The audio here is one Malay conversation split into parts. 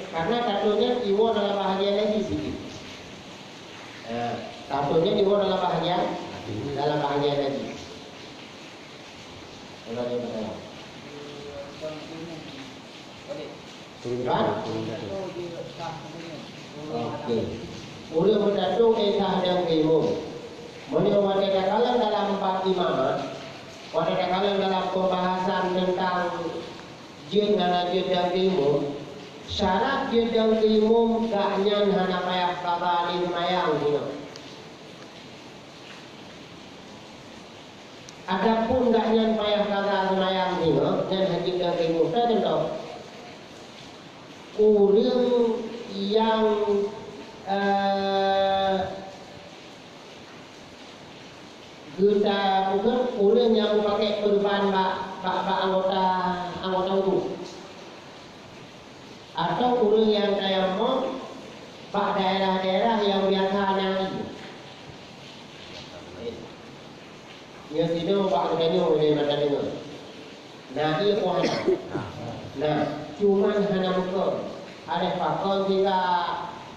Karena tatonya Iwo dalam bahagian lagi sedikit. Tatonya Iwo dalam bahagian lagi. Kalau dia bertanya. Okey. Ulu bertato esah dan kemo. Menurut pada kalang dalam bab imamat, pada kalang dalam pembahasan tentang jin dan jin dan kemo, syarat jin dan kemo gak nyan hana payah kata di semayang ni. Adapun gak nyan payah kata semayang ni, nyan haji dan kemo. Saya tahu. Orang yang kita bukan orang yang pakai perban anggota itu, atau orang yang kayak mau daerah-daerah yang biasa nyanyi. Ya tidak pak dengar ini macam dengar. Nah ia pun nah cuman hanya muka. Ada pakon jika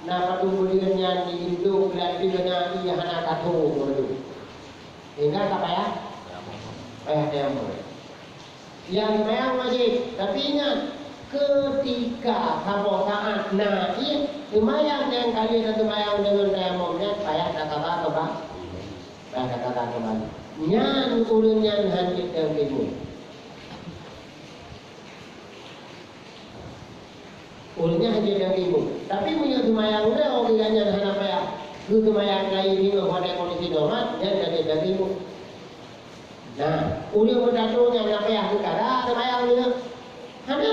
nama kemudiannya di Indo berarti dengan ia hanya katu dulu. Hingga apa ya? Yang memang wajib. Tapi ingat ketika kamu saat naik semayang yang kali dan semayang dengan tayamumnya payah kata kembali. Nyan urun nyan hanjit yang timu. Urunnya hanjit yang timu. Tapi punya semayang dia orang yang hana payah. Lu semayang lain ini pada kondisi normal nyan hanjit yang timu. Nah, urun berdato yang hana payah kekara semayang dia. Hana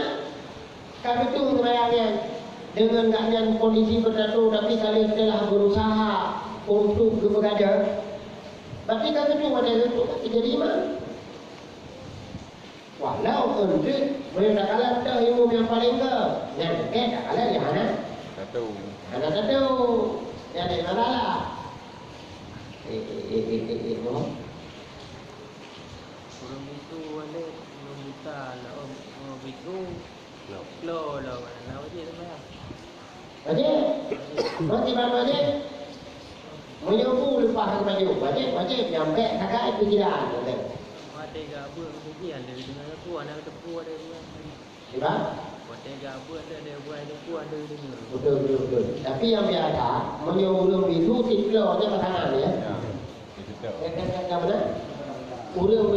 kami tu semayangnya dengan nyan kondisi berdato tapi kalian telah berusaha untuk bekerja. Tapi kata tu ada itu jadi mana? Walau untuk boleh tak kalah dah ilmu yang paling ke, yang tak kalah dia hana. Tahu. Jadi masalah. Orang itu ada meminta lah orang bisu, lo lah wajib semua. Wajib wajib. Menyuruh lupa baju, wajib sampai kakak itu tidak ada. Ada gabur kemudian dari dengan aku anak tepu ada buat. Siapa? Ada gabur ada buat tepu ada dengan. Betul. Tapi yang biasa menyuruh itu tiklo dia pasangan ya. Kan benar? Urung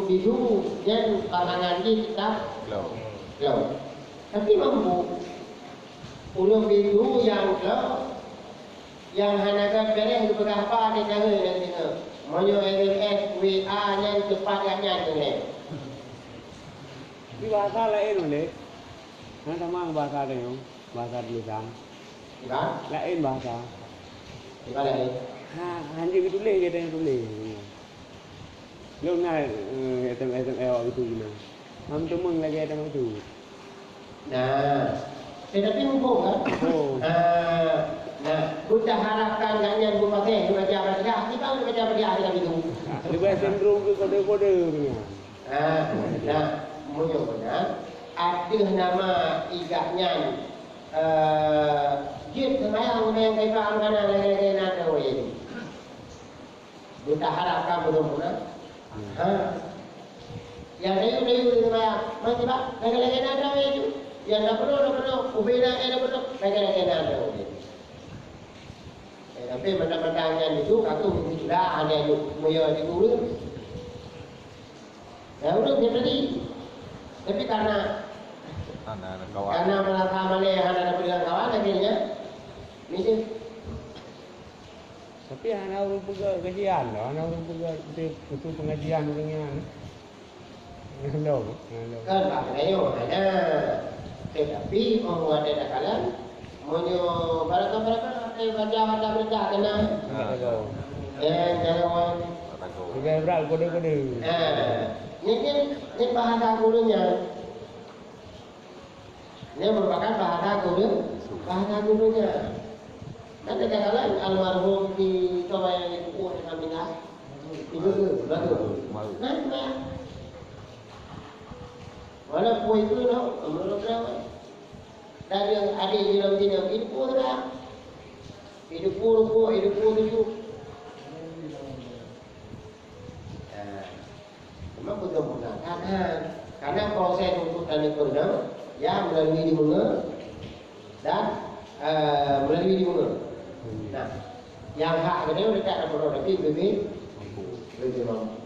itu yang pasangan dia tetap klo. Tapi mampu urung itu yang klo yang hanakan beres itu berapa ada cara yang tengok. Monyo SMS, WA yang cepat yang ni. Di bahasa lain boleh. Nanti sama bahasa lain, bahasa tulisan. Iya? Lain bahasa. Iya lain. Hanya itu tulis kita yang tulis. Lu nak SMS itu dulu. Ham temen lagi ada itu. Nah, tetapi mumpung kan? Nah, kita harapkan ganyan bupakai baca kita baca kita itu. Lebih cenderung ke kode-kode punya. Nah, muncul ada nama igaknya jid semayang yang kaitan dengan lagi nada ini. Kita harapkan betul-betul. Yang dayu semayang, masih pak lagi nada itu. Yang dah perlu, ubina ada betul lagi nada ini. Tapi benda-bendanya itu aku sudah hanya muya di guru. Ya udah dia tadi. Tapi karena merasa malih ada bilang kawan akhirnya ni. Tapi anak orang pegang kajian lah, anak orang pegang itu pengajian orangnya. Hello. Kan Pak Ayo ada. Tetapi orang ada kalan monyo baraka baca kena. Jangan Juga berat kode-kode. Ini bahasa gurunya. Ini merupakan bahasa gurunya. Nanti katakan almarhum di coba yang itu sampingnya. Itu bagus. Nah, Mana puai itu no, menurut saya. Dan yang ada di dalam sini, itu pun dah. Itu pun itu. Memang betul mengatakan karena proses tuntutan itu yang melalui di bunga dan melalui di bunga. Nah, yang hak ini sudah tak ada produk lebih mampu.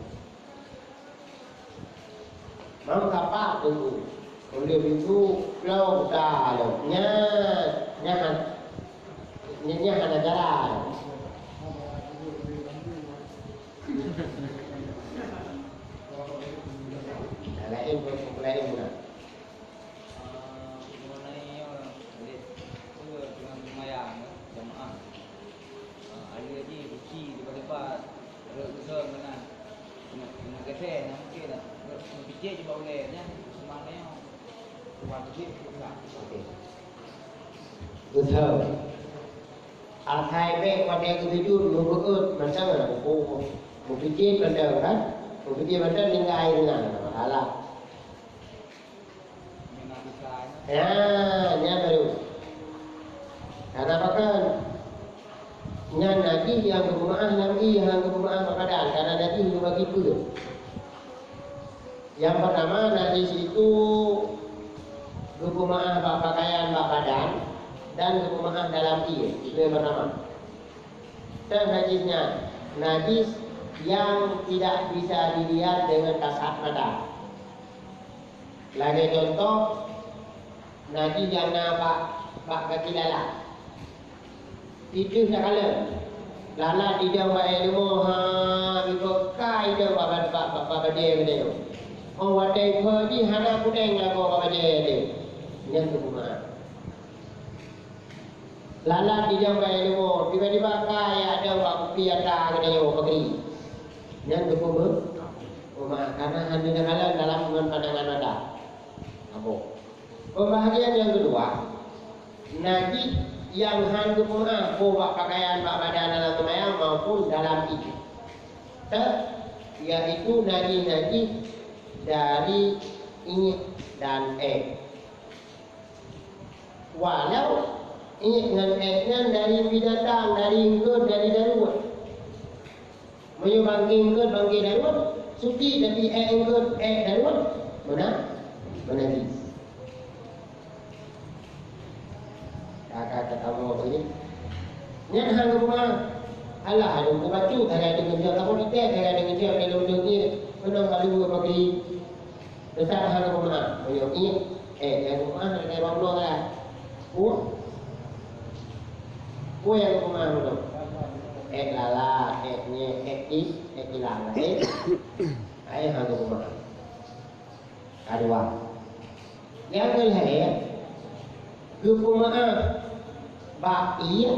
Mampu apa tu? Oleh itu kalau dah nyahan jalan. Lain bukan. Mengenai dengan mayang jemaah, ada lagi bukti lepas usaha mana dengan kafe mungkin lah, fikir je bolehnya semuanya wajib juga. Betul. Alhai baik pada ketujuh membuat macam mana? Berfikir pada kan? Berfikir pada tinggal dengan masalah. Ya, baru. Karena bahkan nanti yang kebungaan lagi yang kebungaan berkadang karena nanti bagi itu. Yang pertama nanti itu kebungaan pakaian badan dan kebungaan dalam itu yang pertama. Dan najis yang tidak bisa dilihat dengan kasat mata. Lagi contoh najis yang nampak kaki lalat. Itu sekala. Lalat di dalam ilmu ikut kai dia bapa dia kata. Oh wadai pergi hana kudeng lah kau bapa dia dia. Yang kedua. Lalat di dalam ilmu tiba-tiba kai ada bapa piata kata yo pergi. Yang kedua. Karena hanya sekala dalam pandangan mata. Apa? Pembahagian yang kedua, najis yang hantu punah, bawa pakaian, bawa badan dalam mayang maupun dalam itu. Yaitu najis dari inyek dan Walau inyek dan dari binatang, dari ingkut, dari darurat. Menyebangkit ingkut, bangkit darurat, suci tapi ingkut, darurat, menajis. Kata kamu apa ini? Nyan hang rumah. Alah ada baju ada dengan dia kamu tidak ada dengan dia dalam dunia. Menang lalu bagi besar hang rumah. Ayo ini yang rumah ada orang luar lah. Yang rumah itu. Lala, lala. Ayo hang rumah. Kedua. Yang kedua Gumaah baik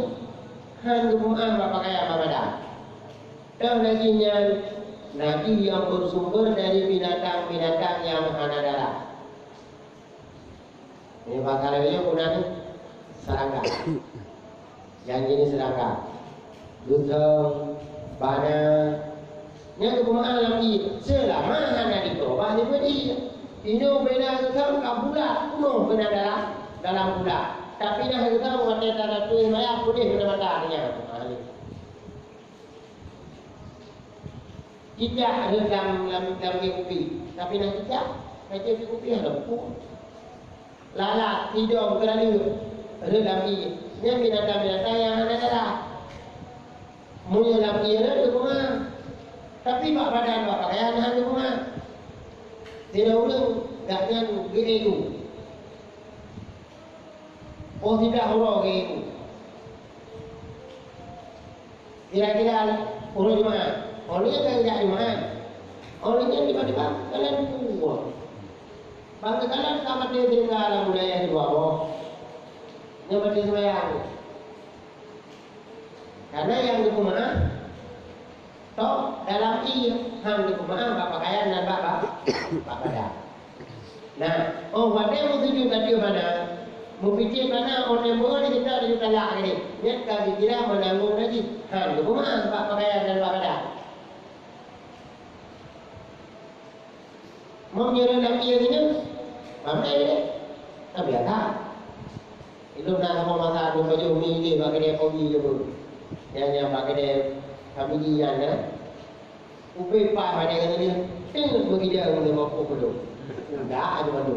han gumaah pakaian badan. Dan najinya naji yang bersumber dari binatang-binatang yang ada darah. Ini pakalnya guna serangga. Yang jenis serangga. Gudang, bana. Yang gumaah lagi selama hana ditoba ni beri. Ini bena kan kabula kuno bena dalam bulan. Tapi dah kita buat data tu maya boleh benda matanya. Kita ada dalam kopi. Tapi nak kita baca kopi ada pun. Lalat hidung kerana ada dalam ini. Yang binatang-binatang yang ada darah. Munya dalam ini ada rumah. Tapi bak badan bak pakaian ada rumah. Tidak ulang tak dengan itu. Oh tidak orang itu. Kira-kira orang di mana? Orangnya kan tidak di mana? Orangnya tiba-tiba kalian buah. Bangsa kalian sama dia tinggal dalam budaya di bawah. Yang berarti semayang. Karena yang di rumah, toh dalam iya, ham di rumah, bapak kaya dan bapak badan. Nah, oh wadai mau tuju tadi mana? Mufiti mana orang boleh kita talak ni. Ni kalau dikira menanggung lagi. Ha, rumah pak pakaian dan badan. Mau nyerah nak ia ni. Mana ni? Tapi ada. Itu nak sama masa aku baju ni dia bagi dia pergi je pun. Yang bagi dia family yang kan. Upai pa pada kata dia, tengok bagi dia untuk apa pun. Enggak ada mana.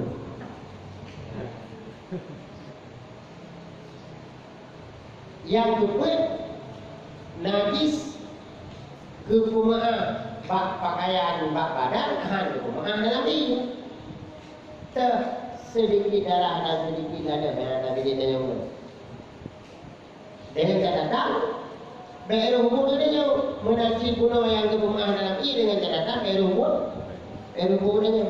Yang kedua, najis kekumaan bak pakaian bak badan han kekumaan Nabi. Sedikit darah dan sedikit ada Nabi dia tanya mana. Dengan catatan Baik hukum dia menajis guna yang kekumaan dalam ia dengan catatan baik hukum dia.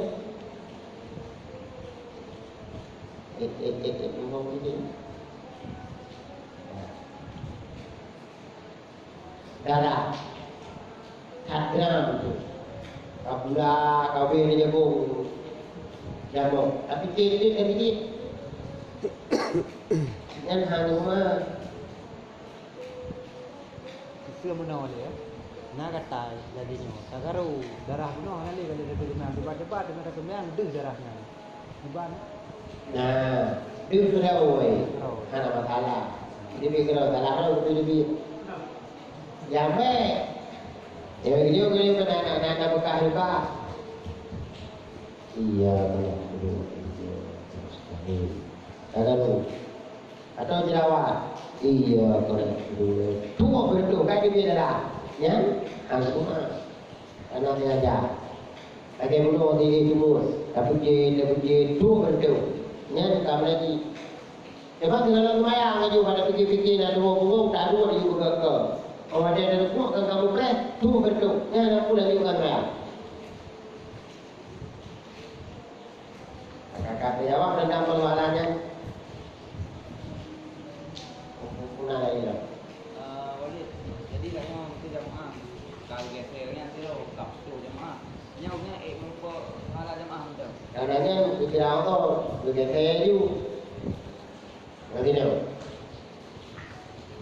Darah hadram tu kapula kawin dia pun jamu tapi dia tadi dia yang hanya Kesian mana dia? Nak kata jadinya. Sakaru darah mana nanti kalau dia memang debat-debat dengan kata memang deh darahnya. Debat. Nah, itu sudah oi. Ada masalah. Dia pikir salah kalau lebih. Yang baik. Yang dia kena bekah juga. Iya, betul. Kalau atau jerawat. Iya, korek dulu. Tua betul kan dia dah. Ya? Aku anak dia aja. Lagi belum dia semua. Tapi dia tua betul. Ya, kamu lagi. Sebab dalam mayang aja pada fikir-fikir nak dua burung tak dua dia juga ke. Orang dia ada semua kan kamu press tua betul. Ya, aku lagi bukan mayang. Kakak jawab tentang persoalannya. Nah, ya. Walid, jadi kayaknya itu jamaah. Kalau gesernya tu kapsul jamaah. Nyawnya muka ala jamaah tu. Karena dikira apa? Begitu ju. Nanti ni.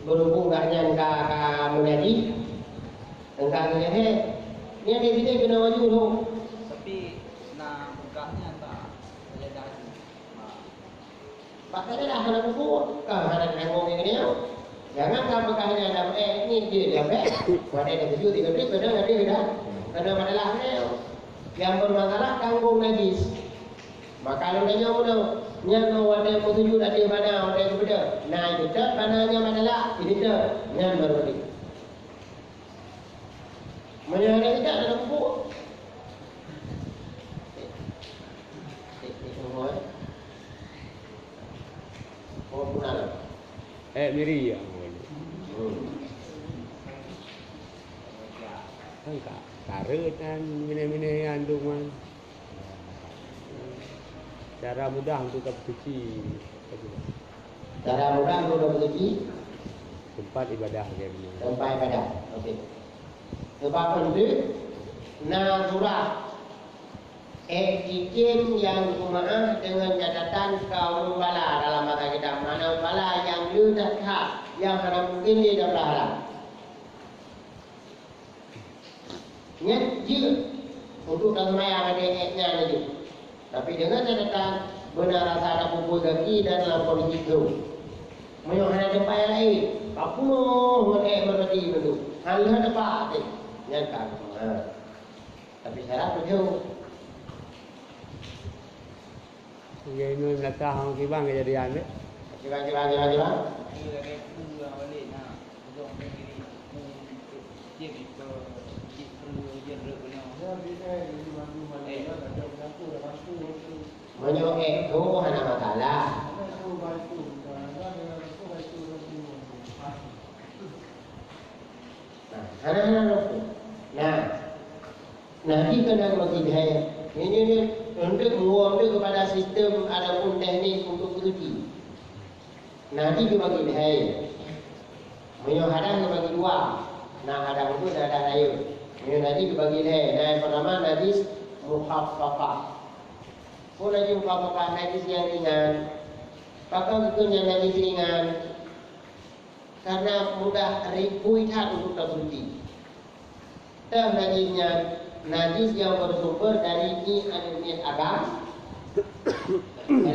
Berhubung dengan menjadi tentang ini, ni ada video kena wajib tu. Tapi nak bukanya tak saya dah. Pakai dah hana buku, hana tengok ini. Jangan kamu kahnya dalam ni dia dapat. Pada ada tujuh tiga trip ada dah. Ada masalah ni. Yang bermasalah kangkung najis. Maka kalau nanya mana, nyan ada tujuh ada mana ada kepada. Nah itu pananya masalah ini tu nyan baru ni. Mana ada tidak dalam buku. Oh benar. Miri ya. Kan karut kan mina-mina yang anduman. Cara mudah untuk bersuci. Cara mudah untuk bersuci. Tempat ibadah dia punya. Tempat ibadah. Okey. Sebab itu nazurah ikim yang kumaah dengan catatan kaum bala dalam mata kita. Mana bala yang ludah khas yang hanya mungkin dia dah berhala. Ingat je untuk dalam mayang ada eknya lagi. Tapi dengan catatan benar rasa ada pupuk kaki dan dalam kondisi itu. Menyok hanya tempat yang lain. Kapunuh mereka berarti itu. Hanya tempat itu. Nyata. Tapi syarat berjauh. Dia ini belakang kibang kejadian ni. Kibang. Ini lagi pula Walid nak. Untuk sendiri. Dia kita perlu dia punya. Menyok itu hanya masalah. Nanti kena bagi dia. Ini untuk menguasai kepada sistem ataupun teknik untuk bersuci. Nanti dia bagi dia. Menyohadang dia bagi dua. Nah hadang itu dah ada lain. Ini nanti dia bagi dia. Nah yang pertama najis muhaffafah. Pun najis muhaffafah najis yang ringan. Pakai itu yang najis ringan. Karena mudah ribuitan untuk bersuci. Dan najisnya najis yang bersumber dari ni agam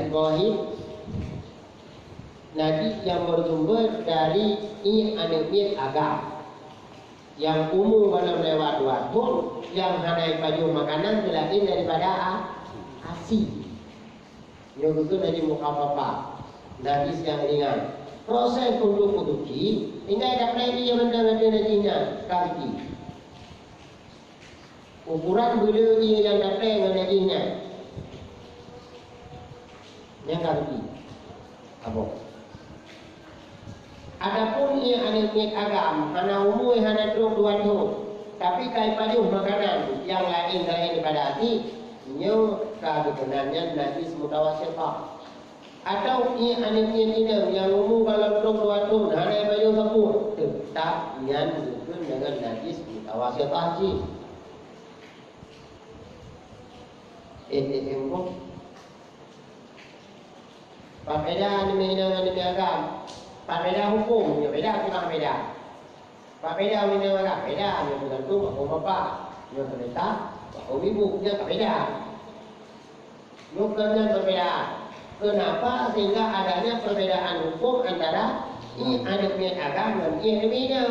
Ibrahim najis yang bersumber dari anemia agam yang umum kalau lewat 2 tahun yang handai baju makanan selain daripada asi. Yang itu dari muka papa najis yang ringan. Proses untuk mencuci hingga dapat dia mendengar najisnya kaki. Ukuran bila dia yang dapat dengan najisnya yang kaki. Apa? Adapun ia anemia agam, hana umur hana 2 tahun. Tapi kai baju makanan yang lain daripada hati, nyo kebenarnya najis mutawassithah. Atau ia anemia tidak yang umur kalau 2 tahun hana baju kapur, tetap yang disebut dengan najis mutawassithah ji. Engkau Papeda ni dengan agam. Papeda hukum, dia beda bukan beda. Papeda ni agam, beda dia bergantung hukum bapa, dia terletak hukum ibu, dia tak beda. Bukannya berbeda. Kenapa? Sehingga adanya perbedaan hukum antara ini anemia agam dan ini anemia.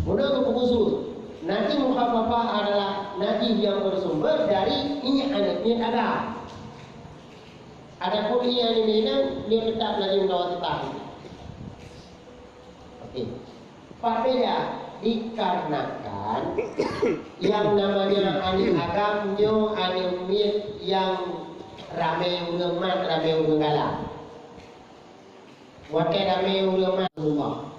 Menurut buku usul, najis mukhaffafah adalah najis yang bersumber dari ini anemia agam. Adapun ini anemia dia tetap najis mutawassithah. Okey. Perbeda dikarenakan yang namanya anemia agam nyo anemia yang ramai urang mat, ramai urang galak. Wakai ramai urang mat rumah.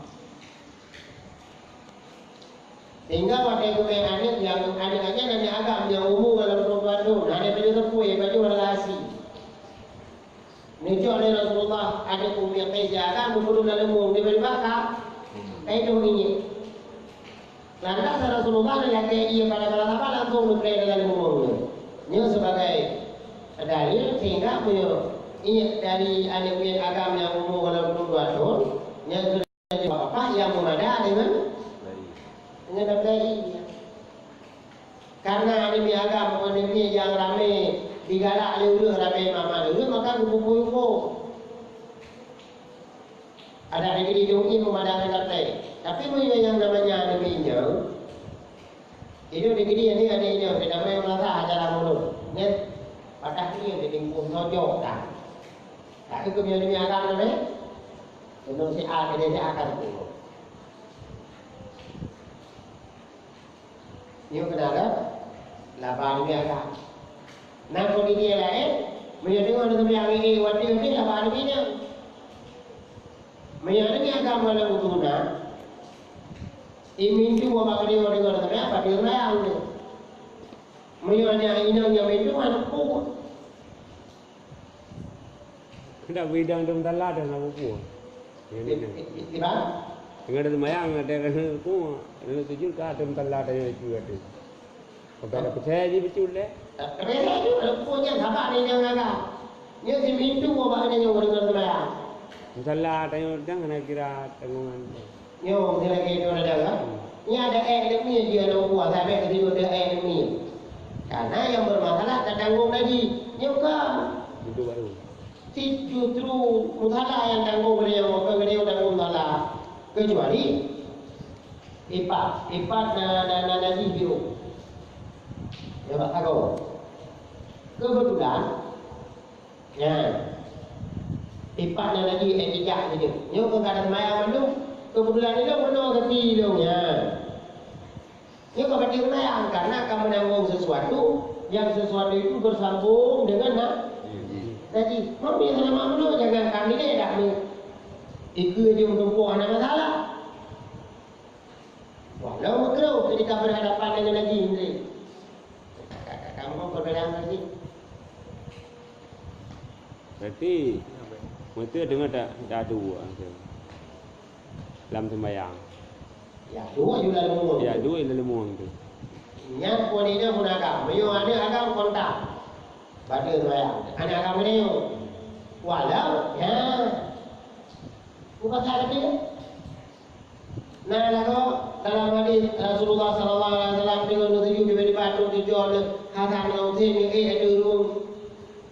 Sehingga wakai kumai anet yang anet-anetnya nanti agam yang umum dalam perempuan tu, ada baju tepui, baju warna asi. Nunjuk oleh Rasulullah ada kumai keja agam berpuluh dalam umum dia berbakar. Itu ini. Lantas Rasulullah melihat ia pada apa langsung berkait dalam umum. Ini sebagai dalil sehingga ini dari anemia agam yang umum dalam 2 tahun yang sudah apa yang memadai dengan dapat karena anemia agam anemia yang ramai digalak oleh ramai mama dulu maka kupu-kupu ada negeri jauhin memadai dapat. Tapi yang namanya anemia itu negeri ini ada ini namanya merasa acara mulut net patah ni yang ditingkung sojok tak. Tak itu anemia agam namanya. Untuk si A dia akan tu. Ini kenapa? Lapan ini agak. Nah kondisi yang lain, menjadi orang yang ini waktu ini lapan ini. Menjadi agak malam utuna. Imintu bawa dia orang apa dia orang ni. Menjadi ini yang itu mana pun. Tidak bidang dalam dalam ada apa pun. Tiba. Dengan ada mayang ada ku, ada tujuh ka dalam dalam ada yang juga ada. Kalau ada percaya je betul le. Kerana itu punya apa ni yang agak. Dia imintu bawa dia orang mayang. Dalam ada yang jangan kira tanggungan. Yo, dia lagi itu ada kan? Ini ada anemia dia ada buat sampai ke situ ada anemia. Karena yang bermasalah tak tanggung lagi. Yo kan? Itu baru. Si justru masalah yang tanggung beliau, beliau tanggung masalah. Kecuali ipat na najis biru. Ya tak tahu. Kebetulan, ya ipat na najis etika saja. Yo keadaan maya mandu. Kebetulan itu penuh ketilungnya. Ini kau kata mayang karena kamu menanggung sesuatu yang sesuatu itu bersambung dengan jadi, mami sama mama jangan kami ni dah ni. Ikut je menumpuk anak masalah. Walau makro ketika berhadapan dengan lagi ni. Kamu perbedaan lagi. Berarti mereka dengar dah dua. Dalam sembahyang. Ya, dua juga lemur. Ya, dua dalam lemur tu. Yang pun ini pun agam. Mayu ada agam kontak. Pada sembahyang. Ada agam ni. Walau, ya. Bukan salah dia. Nah, lagu dalam hadis Rasulullah sallallahu alaihi wasallam dengan tujuh di batu tujuan hasan nautin ni ada rumah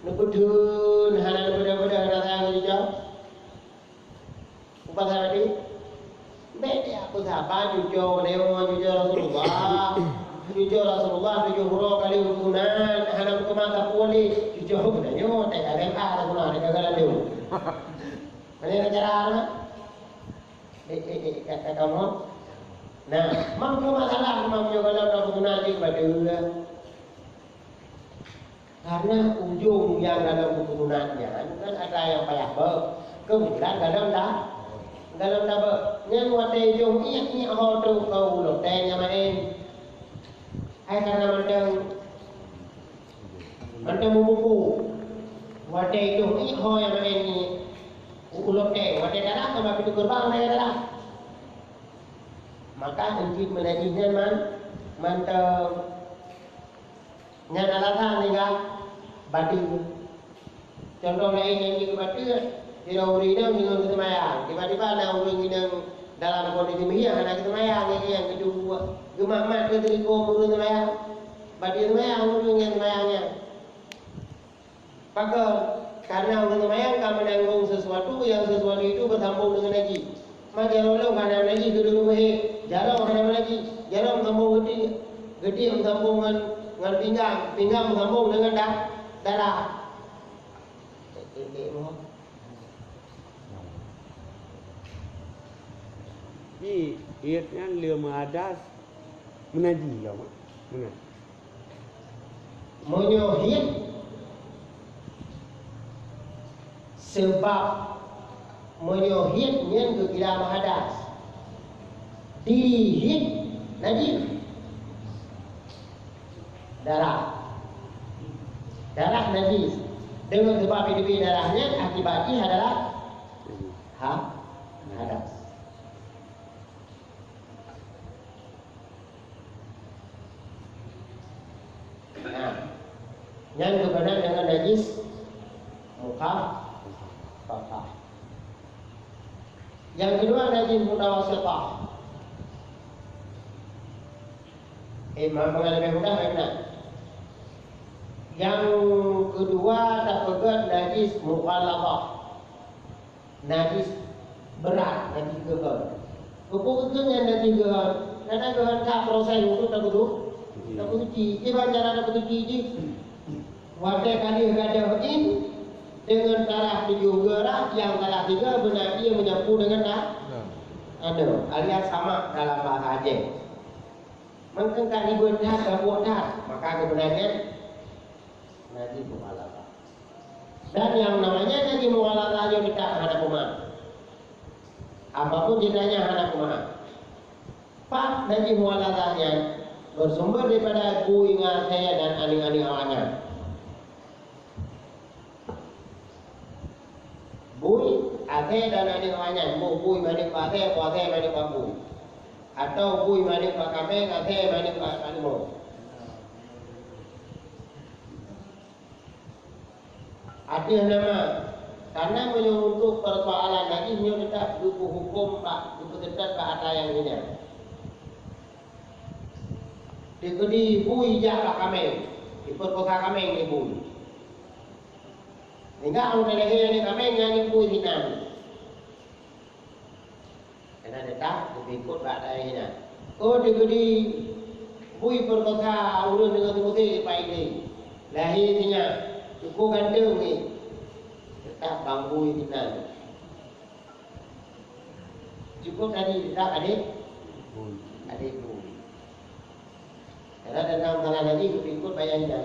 nebudun hana beda-beda rasa kerja. Upas tadi beda aku sahabat jujur lewat jujur Rasulullah. Jujur Rasulullah jujur huruf kali hukuman hana hukuman tak boleh jujur hukumnya tak ada yang ada guna ada kagalan dia. Mana cara mana? Kata kamu. Nah, mampu masalah mampu kalau hukuman di pada karena ujung yang dalam hukumannya kan ada yang payah ber kemudian dalam dah yang wate ujung ini hal tu kau lo tanya main hai karena mandang buku wate ujung ini hal yang main ni ulo teh wate darah sama pintu gerbang darah maka engkau menajinya mantap yang alasan ni kan batin contoh lain yang kita batin tidak urinam dengan kesemayang tiba-tiba ada orang yang dalam kondisi mihia anak kesemayang yang kedua gemamat ke teliko urun semayang batin semayang urun yang semayangnya maka karena urun semayang kami menanggung sesuatu yang sesuatu itu bersambung dengan haji maka jalan karena haji dulu jalan karena haji jalan bersambung gede bersambung dengan pinggang bersambung dengan darah. Ni iatnya lima adas menaji lah, mana? Menyohid sebab menyohidnya kekira mahadas dihid najis darah najis dengan sebab hidup darahnya akibatnya adalah hadas. Nah, yang berkenaan dengan najis mukhafafah. Yang kedua najis mutawassithah. Mengalami mudah benar. Yang kedua terpegat najis mukhalafah. Najis berat, najis gegar. Kepukul yang najis gegar. Karena gegar tak proses untuk tak suci. Ibarat cara tak suci ini. Wadah kali gadahin dengan taraf 7 gerak yang taraf 3 benar dia menyapu dengan alias sama dalam bahasa Aceh. Mengengkar ribuan buat maka kebenarnya najis mukhalafah. Dan yang namanya najis mukhalafah yang kita hana kumah. Apapun jenisnya hana kumah. Pak najis mukhalafahnya bersumber daripada kuingat saya dan aning-aning awalnya. Bui ate dan aning awalnya. Bui manik ate, ate manik bui. Atau bui manik pak kambing, ate manik pak kalimau. Artinya nama karena untuk persoalan lagi ini tetap buku hukum pak, buku tetap pak ada yang ini. Dikudi bui jak kambing, diperkosa kambing ni bui. Hingga orang lagi yang kambing yang bui hinam. Karena tetap diikut pak ada yang ini. Oh dikudi bui perkosa urun dengan putih pak ini. Lahirnya cukup gandeng ni tetap bangku hinam. Cukup tadi tetap adik bu. Karena dalam tanah lagi ikut bayarnya.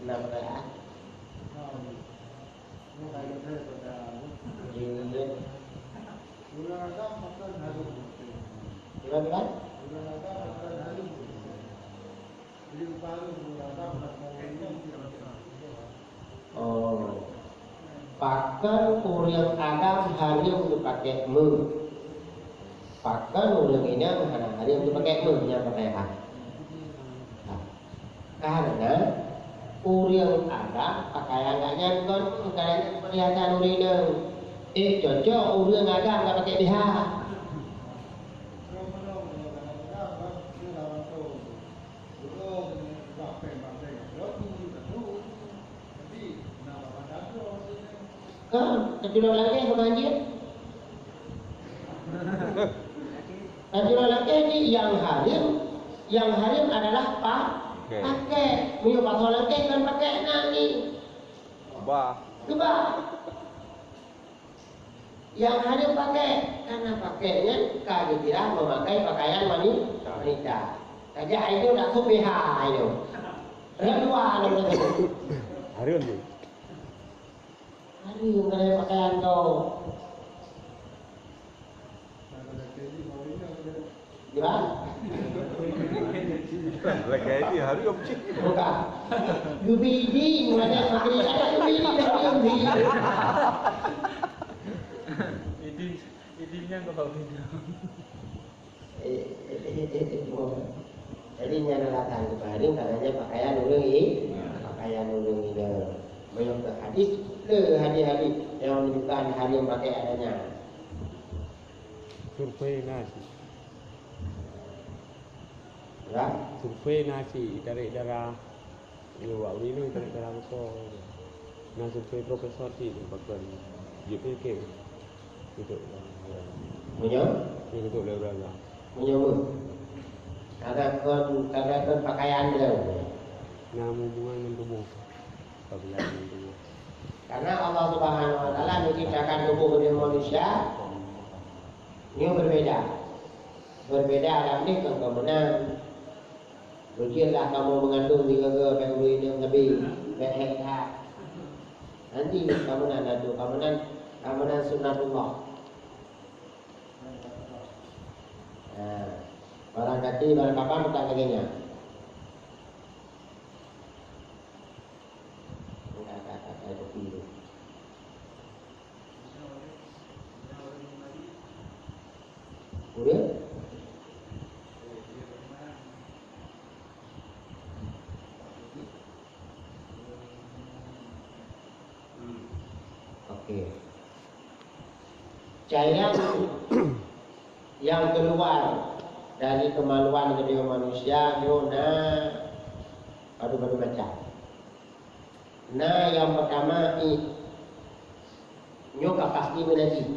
Kenapa tak? Gimana? Oh, pakai orang Adam hari untuk pakai pakai orang ini hari untuk pakai yang pakai karena orang Adam pakaiannya kan kadang perhiasan orang cocok orang Adam nggak pakai BH Kejurah lagi ke banjir? Kejurah lagi ni yang harim adalah pakai. Minum pasal lagi kan pakai nak ni. Gebah. Yang harim pakai karena pakainya kaki tidak memakai pakaian wanita. Saja itu dah supiha itu. Redua lalu tu. Harum tu. Hari yang kena pakaian kau. Di mana? Lagi ni harum je. Bukan. Gubidi, mana pakai ada gubidi dah gubidi. Idenya kau bawa video. Jadi nyana latang kemarin katanya pakaian ulung ini, pakaian ulung ini. Banyak hadis, hadis yang menunjukkan hari yang pakai adanya. Survei nasi. Ya, Survei nasi tarik darah. Ini wak ini tarik darah besar. Nah survei profesor sih bakal JPK. Itu. punya, Ini untuk lebrada. punya pun. Katakan pakaian dia. Nah hubungan dengan tubuh. Apabila dengan tubuh. Karena Allah Subhanahu Wa Taala menciptakan tubuh manusia ini berbeda dalam ni kemudian berjialah kamu mengandung 3 penguri yang lebih hektar. Nanti kamu nak sunatullah. Barang kapan tak kagaknya. Udah? Oke. Cairan yang keluar dari kemaluan kedua manusia nyona padu-padu macam. Nah yang pertama nyoka pasti menajis.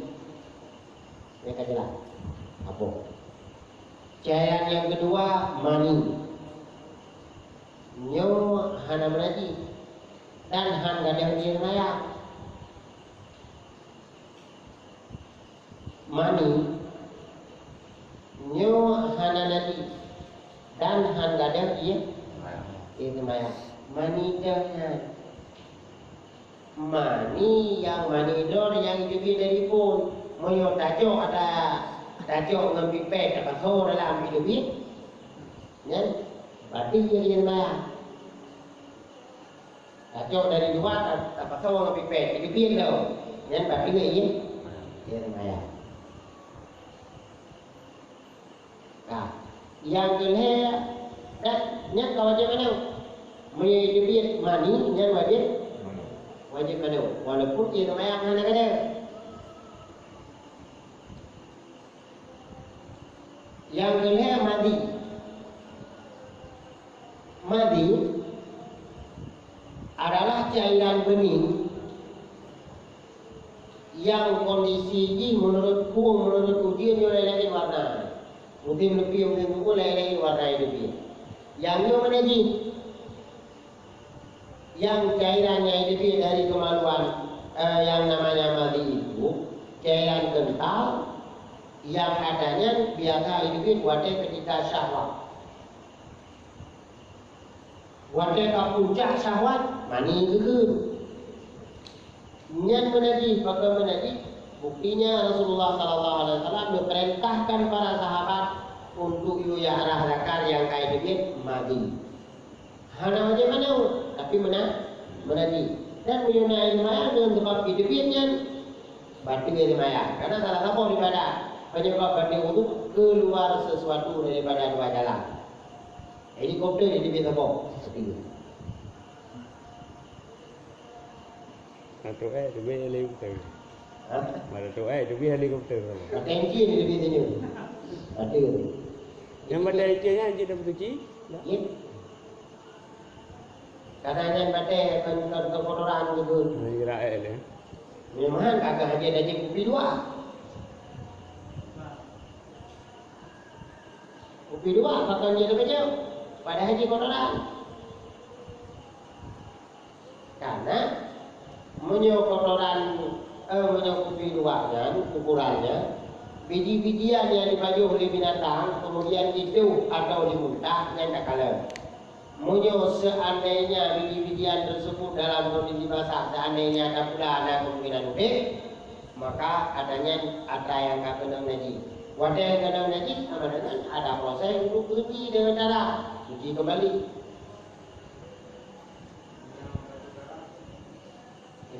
Mereka jelas. Apa? Cairan yang kedua mani. Nyo hana menajis dan han gadang dia maya. Mani nyo hana najis dan han gadang dia maya. Mani jangan. Mani yang dor yang juga dari pun moyo tajuk ngambil pipet apa so dalam hidup ini. Ya. Berarti dia maya. Tajuk dari luar apa so ngambil pipet hidup ini tau. Ya berarti dia maya. Nah, yang kedua dan nya wajib mana? Menyedihkan mani yang wajib mana? Walaupun dia maya mana kada. Yang kedua madi adalah cairan bening yang kondisi ini menurut ujian yang lain warna. Mungkin lebih lain warna itu. Yang mana ji? Yang cairannya itu dari kemaluan yang namanya madi itu cairan kental yang adanya biasa itu wadah ketika syahwat. Wadah ke puncak syahwat mani itu. Nyan menajis, pakai menajis. Buktinya Rasulullah SAW memerintahkan para sahabat untuk arah zakar yang kayak demikian madi. Hana macam mana? Tapi menajis. Dan menyunai maya dengan sebab hidupnya batu dari maya. Karena salah satu daripada penyebab batu itu keluar sesuatu daripada dua jalan. Helikopter di tepi tebok. Seperti itu. Atau demi helikopter. Mana tu demi helikopter. Atensi di tepi sini. Ada. Yang mana ejanya anjing dah bersuci? Ya. Kadang-kadang batai kotoran gitu. Nah, Israel ya. Memang kagak aja ada kopi dua. Kopi dua kakak dia ada pada haji kotoran. Karena kotoran kopi dua kan ukurannya biji-bijian yang dibaju oleh binatang kemudian itu atau dimuntah yang tak kalah. Seandainya biji-bijian tersebut dalam kondisi basah, seandainya ada pula ada kemungkinan udik, maka adanya ada yang tak kena najis. Wadah yang kena najis sama dengan ada proses untuk cuci dengan cara cuci kembali.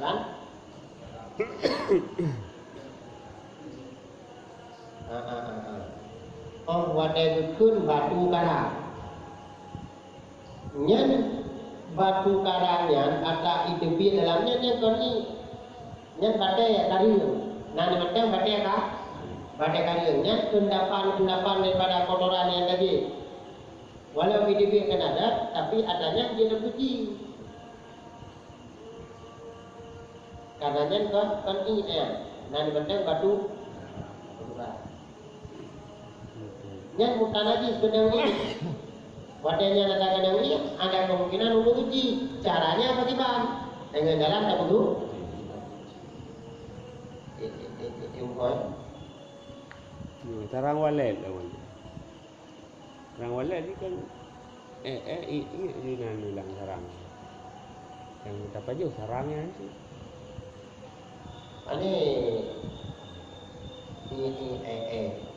Kan? Wadah kun batu karang. Nyen batu karangnya ada idebi dalamnya nyen koni nyen batai kariung. Nah macam batai kah? Batai kariung nyen endapan daripada kotoran yang tadi. Walau idebi kan ada, tapi adanya dia terpuji. Karena nyen koni ya. Nah macam batu karang. Nyen bukan lagi sedang ini. Wadahnya ada kadang ini ada kemungkinan untuk uji. Caranya apa bang? Dengan jalan tak perlu. Tarang walet lah wali. Tarang walet ni kan ini nan bilang sarang. Yang apa je sarangnya sih. Ini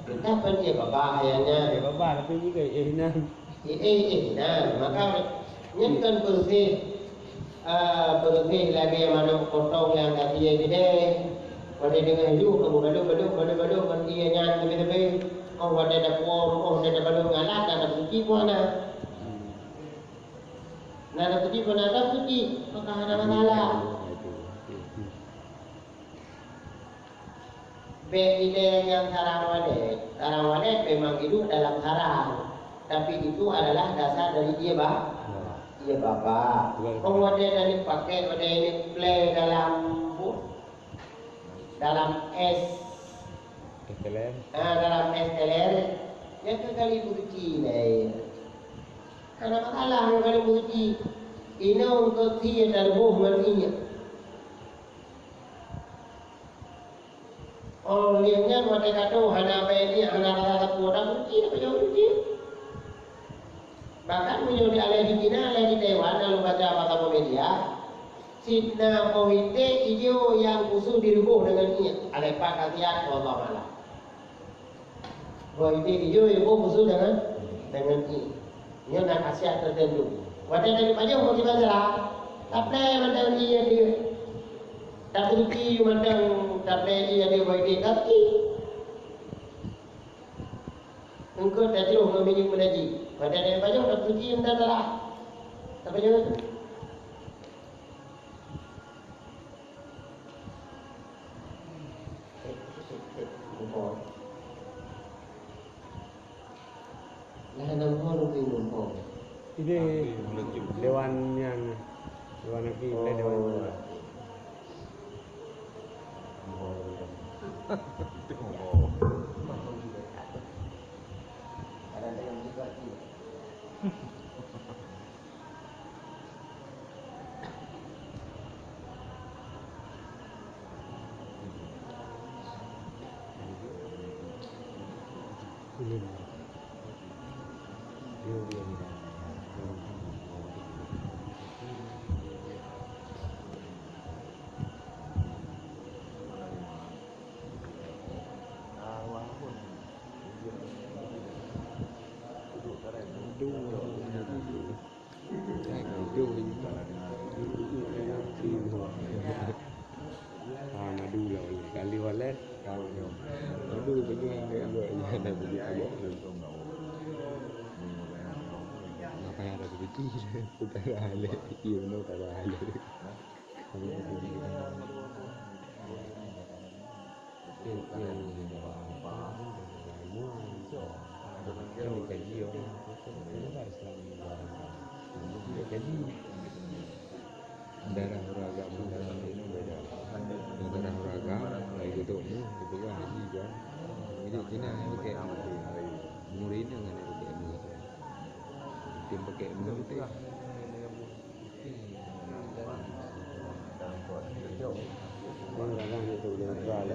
kenapa dia babah ayahnya? Eh bapa tapi juga nan. Nah, maka ini kan bersih lagi mana potong yang kaki yang gede. Pada dengan hidup, balu kan dia nyan lebih. Oh, ada dapur, ada balu ngalat, ada suci pun ada. Nah, ada suci pun ada suci, maka ada masalah. Ide yang sarang walet memang hidup dalam sarang. Tapi itu adalah dasar dari dia Iya bapak. Kemudian dari pakai pada ini play dalam es Teler. dalam es teler. Yang kali buci nih. Karena masalah kali buci. Ini untuk dia darbuh maninya. Oh lihatnya mereka tahu hana ini hana rasa kuat buci apa jauh buci. Bahkan menyuruh alih di Cina, alih di Taiwan, lalu baca apa media, Sidna Powite hijau yang khusus dirubuh dengan ini, alih pak kasihan, Allah malah. Powite hijau dirubuh khusus dengan ini. Ini nak khasiat tertentu. Wadah dari pajak mau dibaca, tapi macam dia tak rugi macam tapi dia Powite kaki. Engkau tak jauh memilih menaji. Pada dari baju tak suci entah lah. Tapi jangan tu. Lah nama lu bingung. Ini dewan yang dewan lagi dewan. Madu lah kali walet madu begini enggak ada begitu apa yang ada begitu bukan hal itu no tak hal yang dikaji orang itu kan Islam Tidak jadi. Darah beragam dalam ini beda. Darah beragam lagi gitu ni kita kan haji kan. Ini Cina ni pakai umur ini kan dia pakai umur. Tim pakai umur tu. Orang itu dia jual.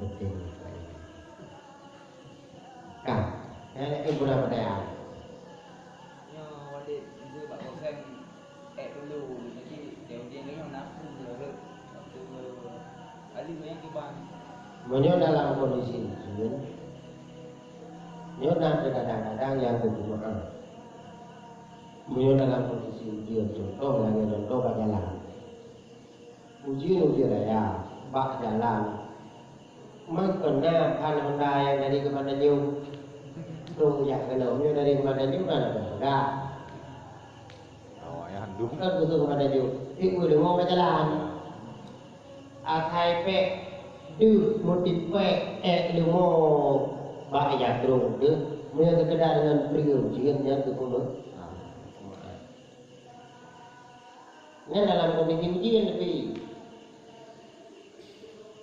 Betul. Kan, yang itu budak berdaya. Nya Walid dia buat program dulu. Jadi dia ni yang nafsu dia tu. Ali banyak kiban. Menyo dalam kondisi ini, menyo nak kadang-kadang yang berjemaah. Menyo dalam kondisi ujian contoh lagi contoh bak jalan. Ujian raya, bak jalan. Mengkena Honda yang dari kepada New, tu yang kenalnya dari kepada New kan enggak. Awak yang handuk. Kan betul kepada New. Ibu dengar bak jalan. Akai pe du motipe ilmu bak ya terung de punya sekedar dengan priu jiannya tu pun. Ini dalam kondisi ujian lebih.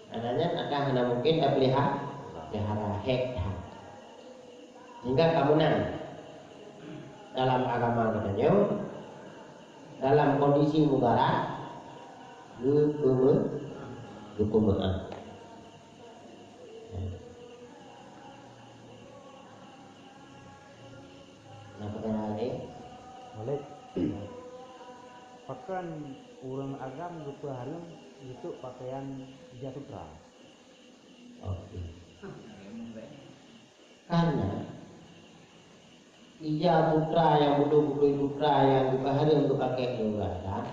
Adanya ada hanya mungkin tak pelihara hektar. Hingga kamunan dalam agama katanya dalam kondisi mudarat hukuman. Nah pertanyaan ini Boleh. Pakaian orang agam lupa harum itu pakaian jatutra. oke. Karena ija putra yang betul-betul putra yang dipahami untuk pakai negara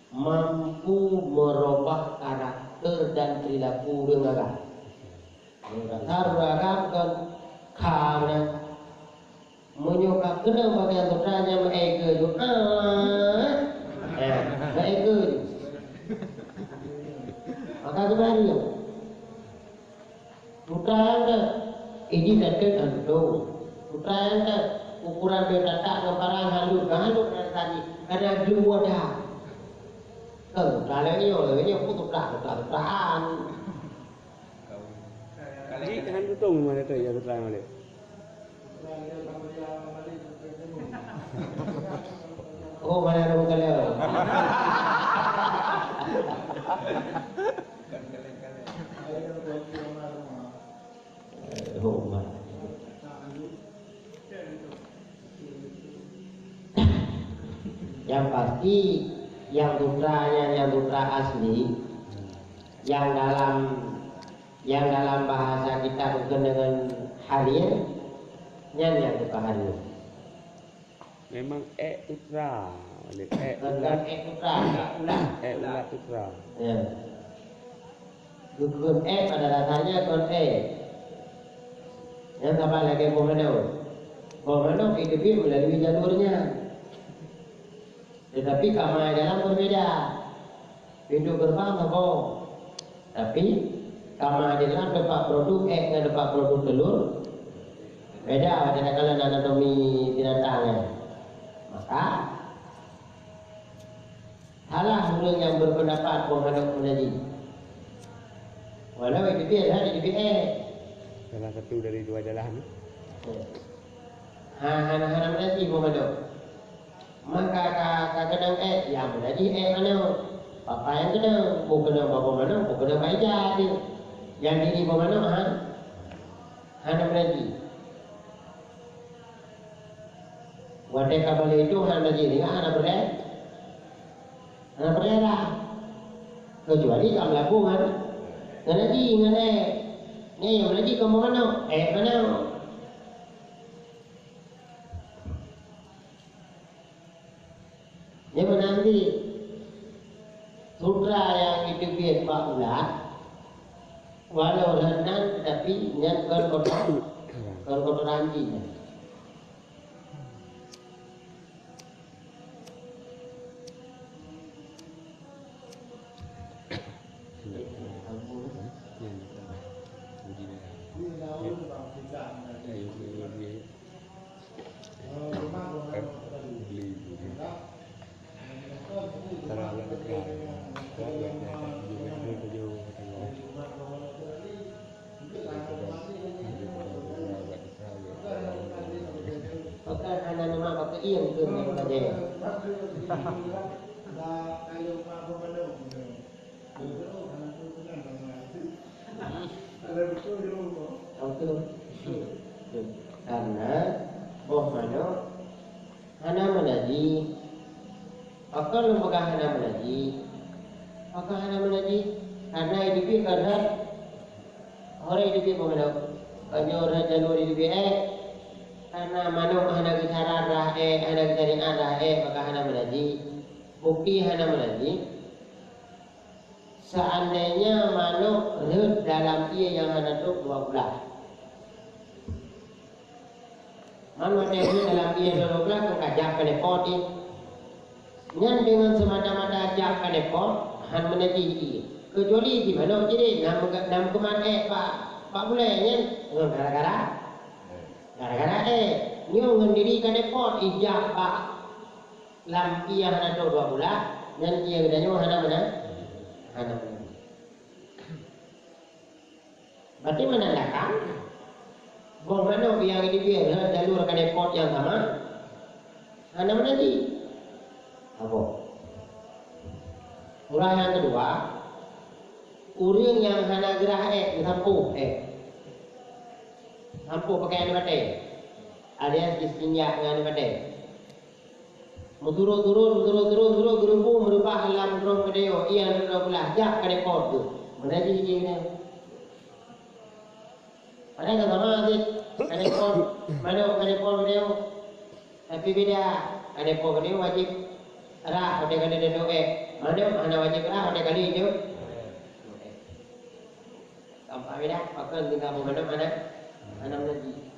mampu merubah karakter dan perilaku negara. Negara beragam kan karena menyuka kena bagian putranya mereka itu mereka itu maka sebenarnya putra anda ini dekat anda putra anda ukuran beda tak ngeparang halus tadi karena dua dah kalau ini putraan Jadi kan tu tahu mana tu yang terang balik. oh mana ada bukan dia oh mana yang pasti yang putra asli yang dalam bahasa kita bukan dengan harir yang dipahami Memang putra. Balik bukan putra ulat putra. ya bukan pada dasarnya bukan yang apa lagi komando hidup melalui jalurnya. Tetapi kamar dalam berbeda. Pintu gerbang apa? Tapi kamar dalam dapat produk dengan dapat produk telur. Beda pada kala anatomi binatangnya. Maka salah orang yang berpendapat menghadap menjadi. Walau itu dia di Salah satu dari dua jalan. hana menjadi menghadap. Maka kadang yang menjadi mana? Papa yang kena, bukan bapa mana, bukan baca dia. Yang diri mana? Hana menjadi. Wadah kabel itu hana jadi, hana berada. Kecuali kamu lakukan, nganaji, yang menjadi kamu mana? Mana? Yang nanti sutra yang itu biar Pak Ulat, walau renang tetapi yang kotor anjing. Bukan hanya nama pakai yang ke yang saja. Karena boh mana hana menaji, akal lembaga hana menaji, akal hana menaji karena hidup karena orang hidup bagaimana? Kalau orang jalur hidup karena mana hana bicara dah hana bicara ada maka hana menaji, bukti hana menaji. Seandainya mana red dalam ia yang hana tu 12. Mana red dalam ia 12 kan kajak penepot ini. Nyan dengan semata-mata ajak penepot han menaji ia. Kecuali di mana jadi nam keman pak boleh nyan gara-gara nyo ngendiri penepot ijak pak lam ia hana tu 12 nyan ia gedanyo hana mana? Hana menaji. Berarti menandakan bahawa mana yang dibiar jalur penepot yang sama hana menaji. Apa? Urang yang kedua, urang yang hana gerah sampu sampu pakai anu batai. Alias istinja dengan anu batai. Turun gerupu merubah alam drone video ia sudah belajar penepot tu. Menaji dia. Padahal kan sama aja penepot video tapi beda penepot video wajib ada kali dia mana wajib ada kali itu apa beda akan tinggal mana menaji.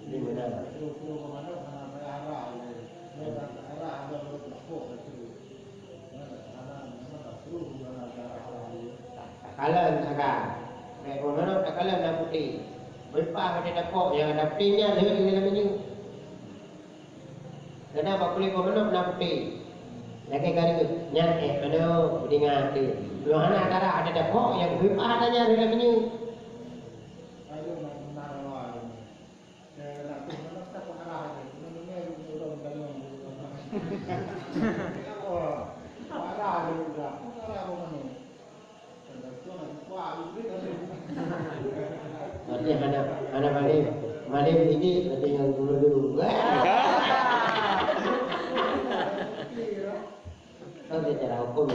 Ini benar. Takalan agak. Baik mana takalan dah putih. Berpah pada dapur yang ada putihnya dia dalam menu. Kenapa kulit mana dah putih? Lagi kali tu nyan mana dengan tu. Lu hana ada dapur yang berpah adanya dalam menu. Berarti anak malam ini berarti yang dulu. Kalau dia cara hukum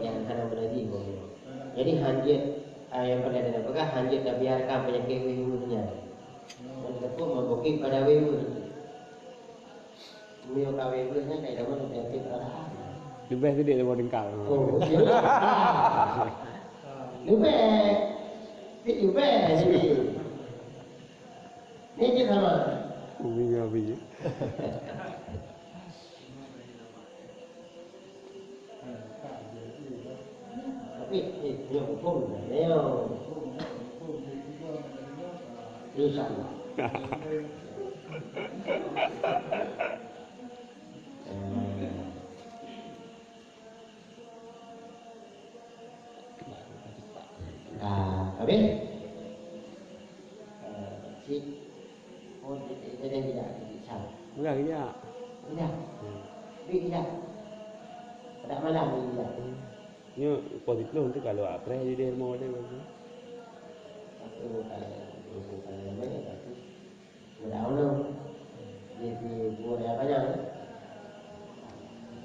yang anak menaji. Jadi hanjit yang pada ada pegang hanjit dah biarkan penyakit wiwunya. Dan tetap membukti pada wiwu. Wiwu wiwunya kayak mana penyakit arah. Lebih sedih daripada engkau. Oh, lebih ini je sama. Umi apa je? Tapi dia hukum dia susah. Habis? Si jadi tidak salah. Enggak ya. Tidak. Tidak. Pada malam tidak. Ni positif tu kalau apa yang dia mau dia bagus. Satu kalau banyak tapi tidak ada. Jadi buat apa banyak?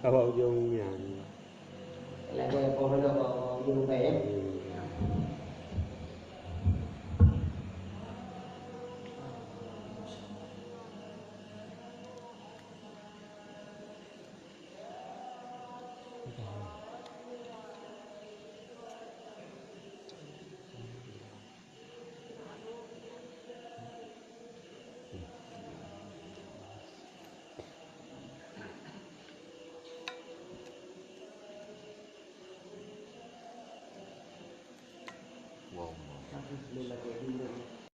Kalau ujungnya. Lagi pohon rupai ya. Wow. Belum lagi dulu.